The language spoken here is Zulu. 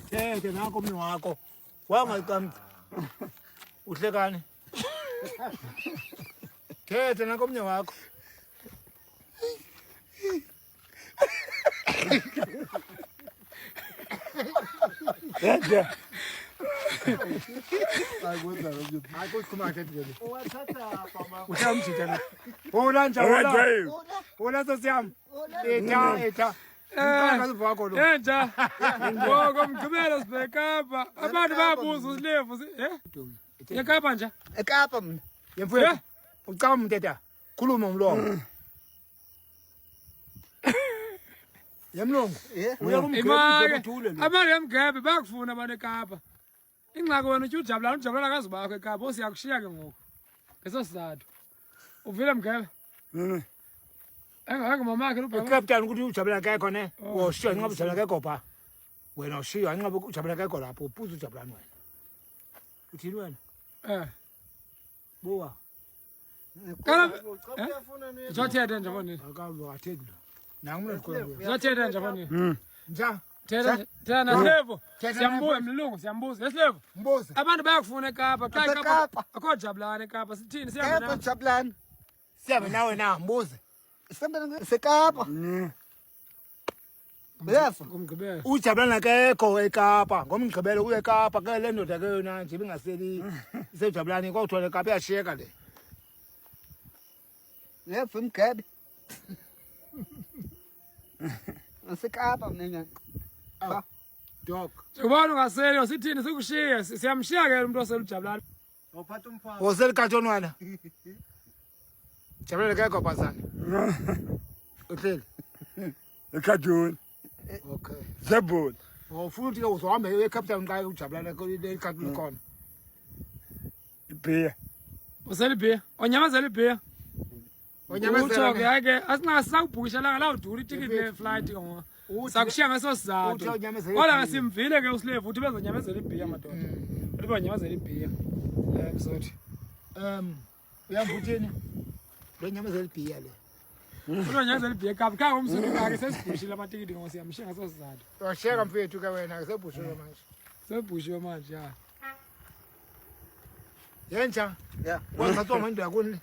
Thethe nako umni wakho. Wangaqambi. Uhlekani? Thethe nako umni wakho. Ayikukhuma ke ngene. Owathatha baba. Uhamjika na. Hola njalo. Hola sosiyami. Eta. Ngizwa kwakho lo. Enja. Ngoko mgqibelo sibhekapa. Abantu bayabuza usilevu, Ekapa nje? Ekapa mina. Yemfowethu. Ucama mteta. Khuluma umlomo. Yemlungu. Uya kumgebe kuthule lo. Abantu emgebe bayakufuna abantu eKapa. Ingxaki wena uthi ujabulana akazi bakho eKapa, osiyakushiya ke ngoku. Ngeso sizathu. Uvile mgebe? Engeke mamakhe ubaba. Captain ukuthi ujabulana kekho ne. Woshiya ngabe ujabulana kekho pha. Wena ushiya ngabe ujabulana kekho lapho, uphuza ujabulana wena. Uthini wena? Buwa. Kana uzothetha nje mfowethu. Akalu athethi lo. Nangu mina ndikhona. Uzothetha nje mfowethu. Nja. Thena Silevu. Siyambuza mlungu, siyambuza. Silevu. Mbuza. Abantu bayakufuna eKapa, xa eKapa akho jabulana eKapa. Sithini siyabe Ekapa jabulana. Siyabe nawe na mbuza. Sembele sekapa. Befa. ngomgqibelo. Ujabulana kekho eKapa, ngomgqibelo uye eKapa ke le ndoda ke yona nje bingaseli isejabulani kodwa le Kapa yashiyeka le. Lefa mgebe. Sekapa mina. Dog. Ubona ungaseli sithini sikushiya, siyamshiya ke umuntu oselujabulana. Awuphatha umfana. Wosel katonwana. Jabulana kekho pasana. Uhleli. Ekajuni. Okay. Zebul. Ufuna ukuthi uzohamba eCaptain xa ujabulana le Kapa likhona. Ibhiya. Uselibhiya, onyamazela ibhiya. Onyamazela Uthi yake asingasakubhukisha la ngala udura itikiti le-flight ngo. Sakushiya ngaso sizathu. Kodwa ngasimvile ke uSilevu uthi bezonyamezela ibhiya madoda. Uthi bezonyamezela ibhiya. Mzothi. Uyamvuthini? Lo nyamazela ibhiya le. Uzonyamezela ibhiya eKapa. Kha ngomzulu wakhe sesibhushile amatikiti ngo siyamshiya ngaso sizathu. Washiyeka mfethu ke wena sebhushiwe manje. Sebhushiwe manje ya. Yenja. Yeah. Wazatwa manje yakuni.